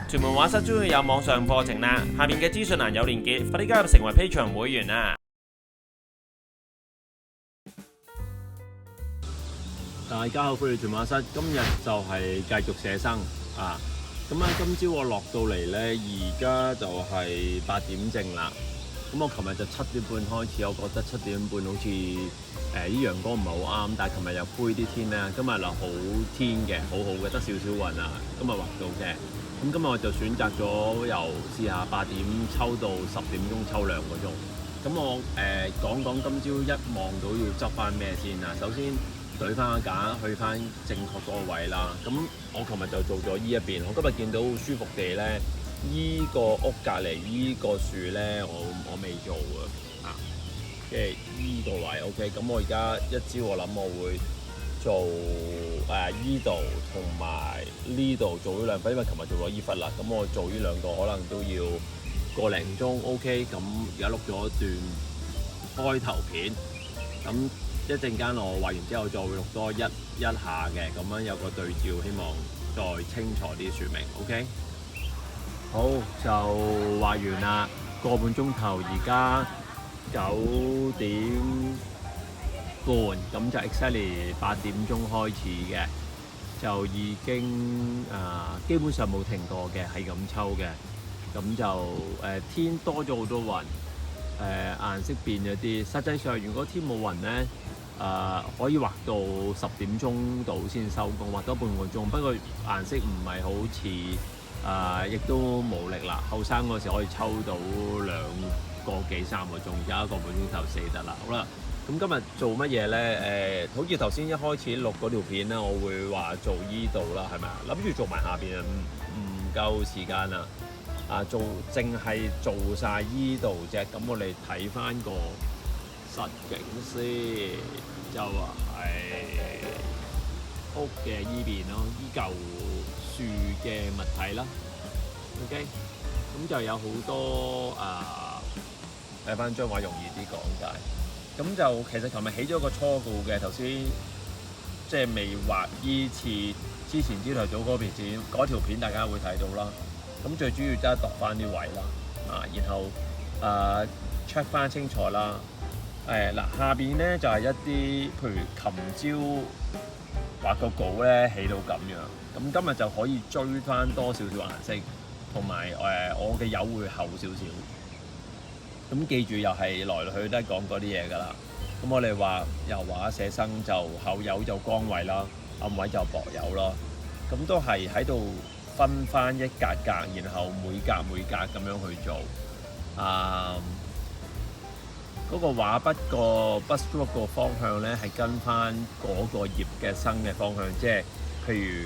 屯門畫室終於有網上課程啦，下面嘅資訊欄有連結，快啲加入成為 Patreon 會員啦！大家好，歡迎屯馬室。今日就係繼續寫生啊！咁今朝我落到嚟呢，而家就係8點正啦。咁我琴日就7點半開始，我覺得7點半好似啲陽光唔係好啱，但係琴日又灰啲天啦。今日就好天嘅，好好嘅，得少少雲啊。今日畫到嘅。咁今日我就選擇咗由試下8點抽到10點鐘，抽2個鐘。咁我講講今朝一望到要執翻咩先啊。首先對翻個架，去翻正確嗰個位啦。咁我琴日就做咗依一邊，我今日見到好舒服地咧，依個屋隔離依個樹咧，我未做啊，即係依個位 OK。咁我而家一朝我諗我會做依度同埋呢度做呢兩忽，因為琴日做咗依忽啦。咁我做呢兩個可能都要個零鐘 OK。咁而家錄咗一段開頭片，咁一陣間我畫完之後再會錄多一下嘅，咁樣有個對照，希望再清楚啲説明 OK。好，就畫完啦，個半鐘頭，而家9點半，咁就 exactly 8點鐘開始嘅，就已經基本上冇停過嘅，係咁抽嘅。咁就天多咗好多雲，顏色變咗啲。實際上如果天冇雲咧，可以畫到10點鐘到先收工，畫多半個鐘。不過顏色唔係好似亦都冇力啦。後生嗰時可以抽到2個幾3個鐘，有1個半鐘頭死得啦。好啦，咁今日做乜嘢咧？好似頭先一開始錄嗰條片咧，我會話做依度啦，係咪啊？諗住做埋下邊啊，唔夠時間啊！淨係做晒依度啫。咁我哋睇翻個實景先，就係屋嘅依邊咯，依嚿樹嘅物體啦。OK，咁就有好多睇翻張畫容易啲講解。咁就其實琴日起咗個初稿嘅，頭先即係未畫依次之前朝頭早嗰邊剪嗰條片，大家會睇到啦。咁最主要真係度翻啲位啦，然後check 翻清楚啦。下邊咧就係一啲，譬如琴朝畫個稿咧起到咁樣，咁今日就可以追翻多少少顏色，同埋我嘅油會厚少少。咁記住又係來來去去都係講嗰啲嘢㗎啦。咁我哋話油畫寫生就厚油就光位啦，暗位就薄油咯。咁都係喺度分翻一格格，然後每格咁樣去做。嗰個畫筆個 brushstroke 個方向咧係跟翻嗰個葉嘅生嘅方向，即係譬如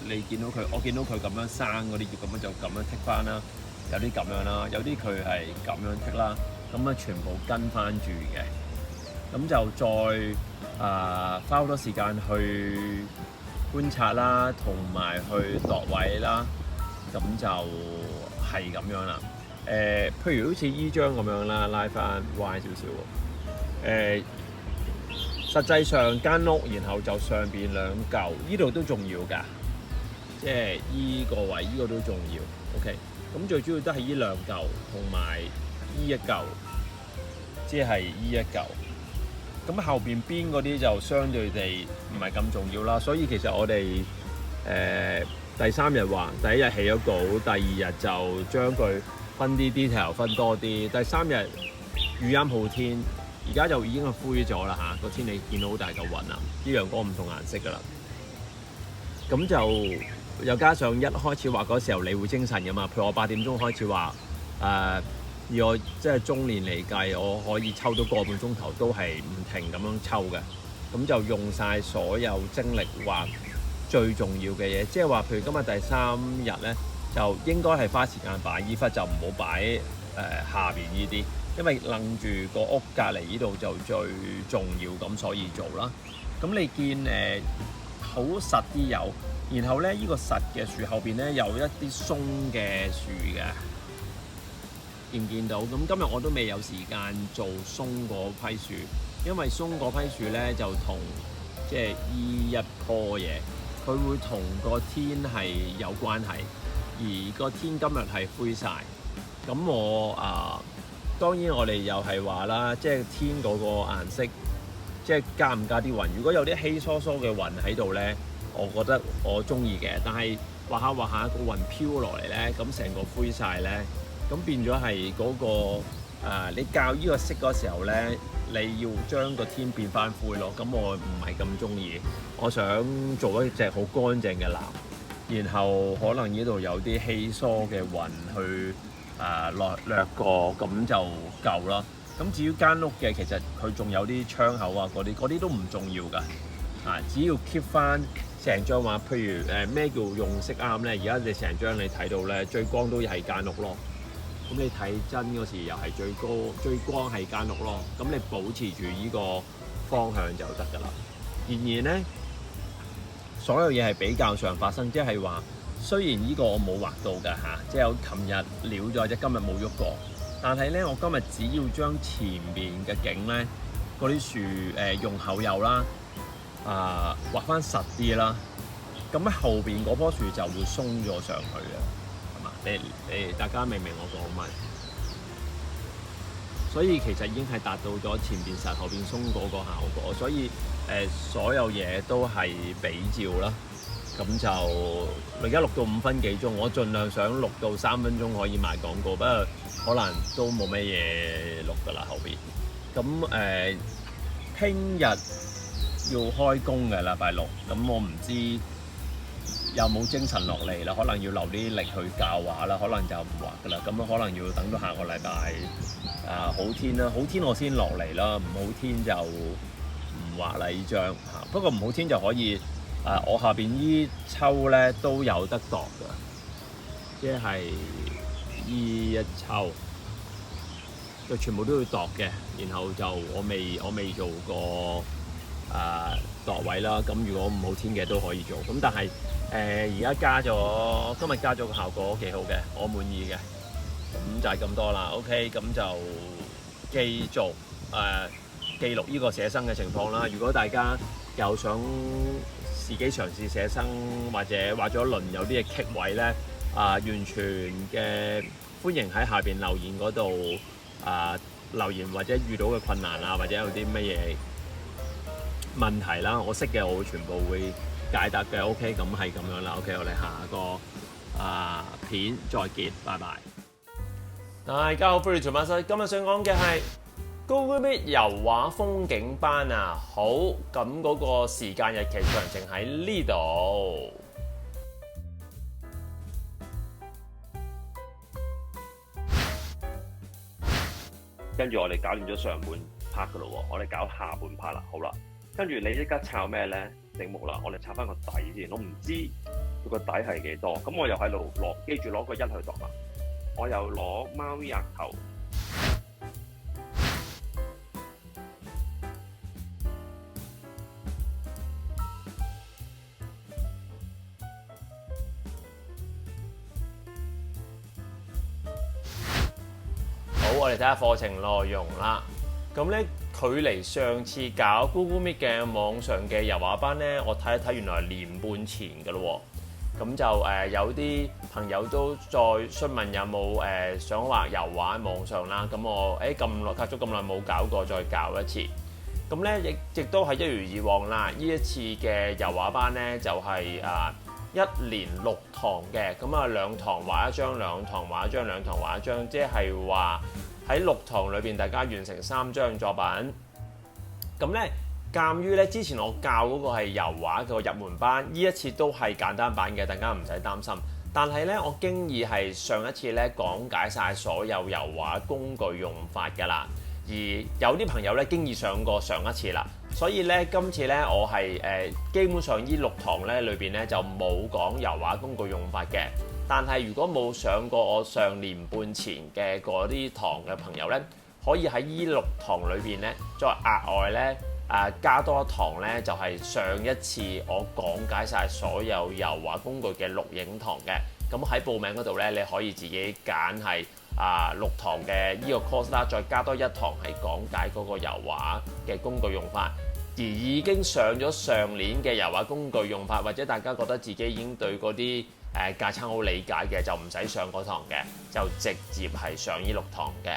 你見到佢，我見到佢咁樣生嗰啲葉，咁樣就咁樣剔翻啦。有啲咁樣啦，有啲佢係咁樣剔啦，咁全部跟翻住嘅。咁就再花好多時間去觀察啦，同埋去度位啦。咁就係咁樣啦。譬如好似依張咁樣啦，拉翻歪少少。實際上間屋，然後就上邊2嚿，依度都重要㗎，即係依個位，依個都重要。OK， 咁最主要都係依2嚿同埋依1嚿，即係依1嚿。咁後邊邊嗰啲就相對地唔係咁重要啦。所以其實我哋第3日畫，第1日起咗稿，第2日就將佢分啲 detail 分多啲。第3日語音好天，而家就已經係灰咗啦嚇，個天你見到好大嚿雲啊，啲陽光唔同顏色噶啦。咁就又加上一開始畫嗰時候你會精神噶嘛，譬如我8點鐘開始畫，以我即係中年嚟計，我可以抽到個半鐘頭都係唔停咁樣抽嘅。咁就用晒所有精力畫最重要嘅嘢，即係話譬如今日第3日咧，就應該係花時間擺依忽，就唔好擺下邊呢啲，因為楞住個屋隔離呢度就最重要，咁所以做啦。咁你見好實啲有，然後咧呢個實嘅樹後邊咧有一啲鬆嘅樹嘅，見唔見到？咁今日我都未有時間做鬆嗰批樹，因為鬆嗰批樹咧就同即係依一棵嘢，佢會同個天係有關係。而個天今日係灰晒。咁我當然我哋又係話啦，即係天嗰個顏色，即係加唔加啲雲？如果有啲稀疏疏嘅雲喺度咧，我覺得我中意嘅。但係畫下個雲飄落嚟咧，咁成個灰晒咧，咁變咗係嗰個你校依個色嗰時候咧，你要將個天變翻灰咯。咁我唔係咁中意，我想做一隻好乾淨嘅藍。然後可能呢度有啲稀疏嘅雲去掠過，咁就夠啦。咁至於間屋嘅，其實佢仲有啲窗口啊，嗰啲都唔重要㗎。只要 keep 翻成張畫，譬如咩叫用色啱咧？而家你成張你睇到咧，最光都係間屋咯。咁你睇真嗰時又係最光係間屋咯。咁你保持住呢個方向就得㗎啦。然而咧，所有嘢係比較上發生，即係話雖然呢個我冇畫到㗎即係我琴日料咗，即今日冇喐過。但係咧，我今日只要將前面嘅景咧，嗰啲樹用厚釉啦，畫翻實啲啦，咁喺後邊嗰棵樹就會鬆咗上去嘅，係嘛？你大家明唔明我講乜？所以其實已經係達到咗前邊實後邊鬆嗰個效果，所以所有嘢都係比照啦。咁就我而家錄到5分幾鐘，我盡量想錄到3分鐘可以賣廣告，不過可能都冇咩嘢錄㗎啦後邊。咁聽日要開工嘅禮拜六，咁我唔知有冇精神落嚟啦，可能要留啲力去教畫啦，可能就唔畫㗎啦。咁可能要等到下個禮拜好天啦，好天我先落嚟啦，唔好天就唔畫啦呢張。不過唔好天就可以。我下邊依抽咧都有得度㗎，即係依一抽，就全部都要度嘅。然後就我未做過度位啦。咁如果唔好天嘅都可以做。咁但係而家今日加咗個效果幾好嘅，我滿意嘅。咁就係咁多啦。OK，咁就繼續記錄呢個寫生嘅情況啦。如果大家有想自己嘗試寫生或者畫咗一輪有啲嘅棘位咧，完全嘅歡迎喺下邊留言嗰度留言，或者遇到嘅困難或者有啲乜嘢問題啦，我識嘅我會全部會解答嘅。OK，咁係咁樣啦。OK，我哋下個片再見，拜拜。大家好，歡迎做馬西。今日想講嘅係Google Meet 油畫風景班啊，好，咁嗰個時間日期詳情喺呢度。跟住我哋搞掂咗上半 part 噶咯喎，我哋搞下半 part 啦，好啦。跟住你即刻抄咩咧？整木啦，我哋抄翻個底先。我唔知佢個底係幾多，咁我又喺度記住攞個1去度啦。我又攞貓咪額頭。我哋睇下課程內容啦。咁咧，距離上次搞 Google Meet 嘅網上嘅油畫班咧，我睇一睇，原來係年半前㗎咯喎。咁就有啲朋友都再詢問有冇想畫油畫喺網上啦。咁我咁耐隔咗咁耐冇搞過，再搞一次。咁咧亦都係一如以往啦。呢一次嘅油畫班咧就係1連6堂嘅。咁2堂畫一張，2堂畫一張，2堂畫一張，即係話喺6堂裏邊，大家完成3張作品。咁咧，鑑於咧之前我教嗰個係油畫個入門班，呢一次都係簡單版嘅，大家唔使擔心。但係咧，我經已係上一次咧講解晒所有油畫工具用法㗎啦。而有啲朋友咧經已上過上一次啦，所以咧今次咧我係基本上呢6堂咧裏邊咧就冇講油畫工具用法嘅。但係如果冇上過我上年半前嘅嗰啲堂嘅朋友咧，可以喺呢6堂裏邊咧再額外咧加多一堂咧，就係上一次我講解晒所有油畫工具嘅錄影堂嘅。咁喺報名嗰度咧，你可以自己揀係6堂嘅呢個 course 啦，再加多1堂係講解嗰個油畫嘅工具用法。而已經上咗上年嘅油畫工具用法，或者大家覺得自己已經對嗰啲架撐好理解嘅，就唔使上嗰堂嘅，就直接係上呢6堂嘅。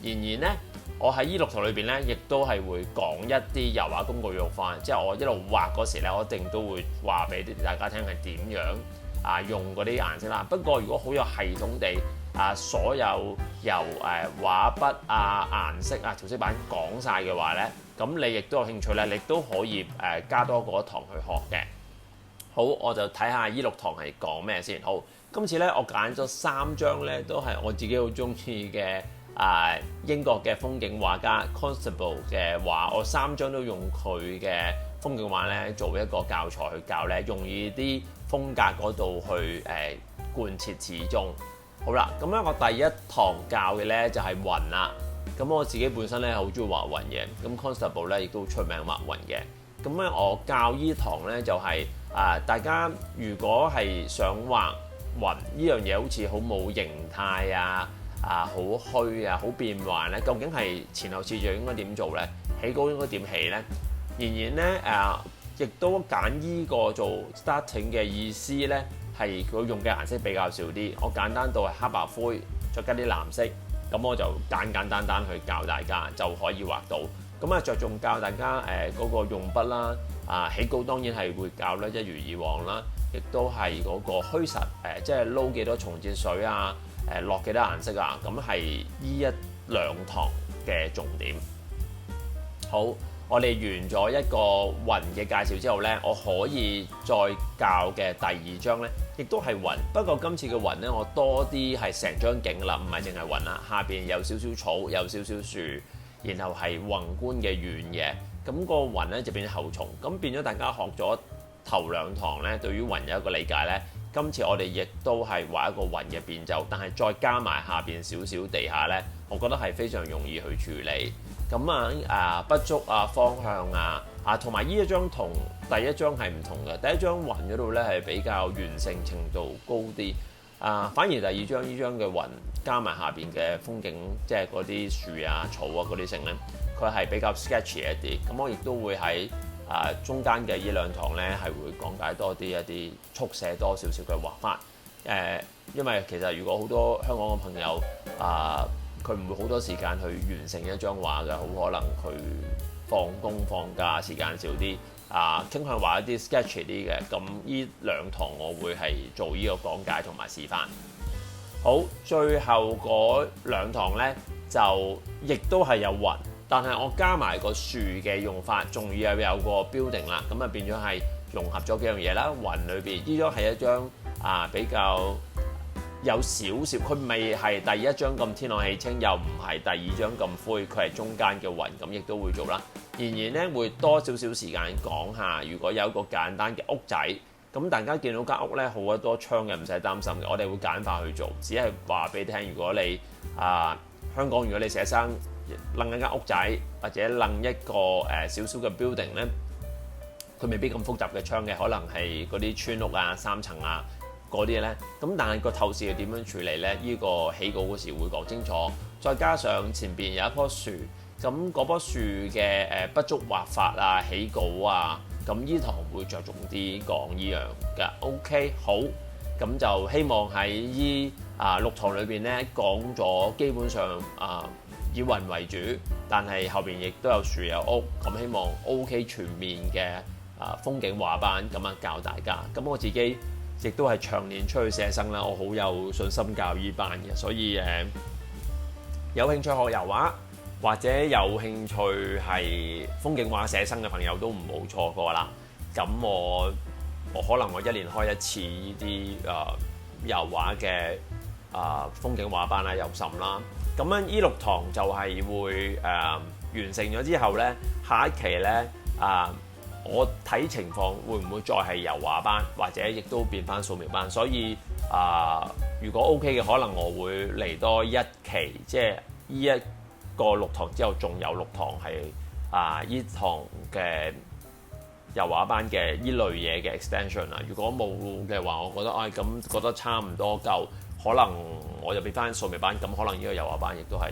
然而呢，我喺呢6堂裏邊咧，亦都係會講一啲油畫工具用法，即係我一路畫嗰時咧，我一定都會話俾大家聽係點樣用嗰啲顏色啦。不過如果好有系統地所有由畫筆顏色調色板講晒嘅話咧，咁你亦都有興趣咧，你都可以加多嗰一堂去學嘅。好，我就睇下呢6堂係講咩先。好，今次咧我揀咗3張咧，都係我自己好中意嘅英國嘅風景畫家 Constable 嘅畫，我3張都用佢嘅風景畫咧做一個教材去教咧，用呢啲風格嗰度去貫徹始終。好啦，咁咧我第一堂教嘅咧就係雲啦。咁我自己本身咧好中意畫雲嘅，咁 Constable 咧亦都出名畫雲嘅。咁咧我教呢堂咧就係大家如果係想畫雲呢樣嘢，好似好冇形態好虛好變幻咧，究竟係前後次序應該點做咧？起稿應該點起咧？然而咧亦都揀依個做 starting 嘅意思咧，係佢用嘅顏色比較少啲。我簡單到係黑白灰，再加啲藍色，咁我就簡單去教大家就可以畫到。咁着重教大家嗰個用筆啦，起稿當然係會教啦，一如以往啦，亦都係嗰個虛實即係撈幾多重節水落幾多顏色咁係依1、2堂嘅重點。好，我哋完咗一個雲嘅介紹之後呢，我可以再教嘅第2章呢，亦都係雲。不過今次嘅雲呢，我多啲係成張景啦，唔係淨係雲啦，下邊有少少草，有少少樹，然後係宏觀嘅遠嘅。咁個雲呢就變咗後重，咁變咗大家學咗頭2堂呢，對於雲有一個理解呢。今次我哋亦都係畫一個雲嘅變奏，但係再加埋下邊少少地下呢，我覺得係非常容易去處理。咁筆觸方向同埋呢一張同第1章係唔同嘅。第1章雲嗰度呢係比較完成程度高啲，反而第2章呢張嘅雲加埋下邊嘅風景，即係嗰啲樹草嗰啲性呢，佢係比較 sketchy 一啲。咁我亦都會喺中間嘅呢2堂咧，係會講解多啲一啲速寫多少少嘅畫法。因為其實如果好多香港嘅朋友佢唔會好多時間去完成一張畫嘅，好可能佢放工放假時間少啲，傾向畫一啲 sketchy 啲嘅。咁呢2堂我會係做呢個講解同埋示範。好，最後嗰2堂咧就亦都係有雲。但係我加埋個樹嘅用法，仲要有個 building 啦，咁變咗係融合咗幾樣嘢啦。雲裏邊呢張係一張比較有少少，佢未係第1章咁天朗氣清，又唔係第2章咁灰，佢係中間嘅雲，咁亦都會做啦。然而咧會多少少時間講下，如果有一個簡單嘅屋仔，咁大家見到間屋咧好多窗嘅，唔使擔心嘅，我哋會簡化去做，只係話俾你聽，如果你香港如果你寫生楞一間屋仔或者楞一個少少嘅 building 咧，佢未必咁複雜嘅窗嘅，可能係嗰啲村屋3層嗰啲咧。咁但係個透視係點樣處理咧？呢個起稿嗰時會講清楚。再加上前邊有一棵樹，咁嗰棵樹嘅筆觸畫法起稿咁呢堂會着重啲講呢樣㗎。OK， 好，咁就希望喺呢6堂裏邊咧講咗基本上以雲為主，但係後邊亦都有樹有屋，咁希望 OK 全面嘅風景畫班咁教大家。咁我自己亦都係長年出去寫生啦，我好有信心教依班嘅，所以有興趣學油畫或者有興趣係風景畫寫生嘅朋友都唔好錯過啦。咁我可能我1年開1次呢啲油畫嘅風景畫班有甚啦。咁樣呢6堂就係會完成咗之後咧，下一期咧我睇情況會唔會再係油畫班，或者亦都變翻素描班。所以如果 OK 嘅，可能我會嚟多1期，即係呢一個6堂之後，仲有6堂係呢堂嘅油畫班嘅呢類嘢嘅 extension 啦。如果冇嘅話，我覺得咁覺得差唔多夠。可能我就變翻素描班，咁可能呢個油畫班亦都係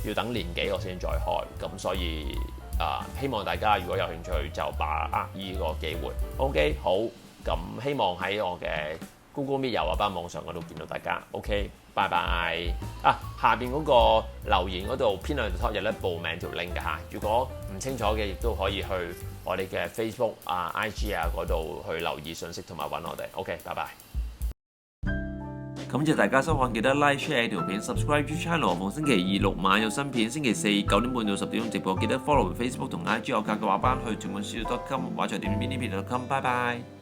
要等年幾我先再開，咁所以希望大家如果有興趣就把握呢個機會。OK， 好，咁希望喺我嘅 Google Meet 遊畫班網上嗰度見到大家。OK， 拜拜。下邊嗰個留言嗰度編兩條 talk 有咧報名條 link 嘅嚇。如果唔清楚嘅，亦都可以去我哋嘅 Facebook IG 嗰度去留意信息同埋揾我哋。OK， 拜拜。感謝大家收看，記得 like share 條片 subscribe channel。逢星期二6晚有新片，星期四9點半到10點鐘直播。記得 follow Facebook 同 IG 我教嘅畫班去全本書.com 畫在點邊呢邊.com。拜拜。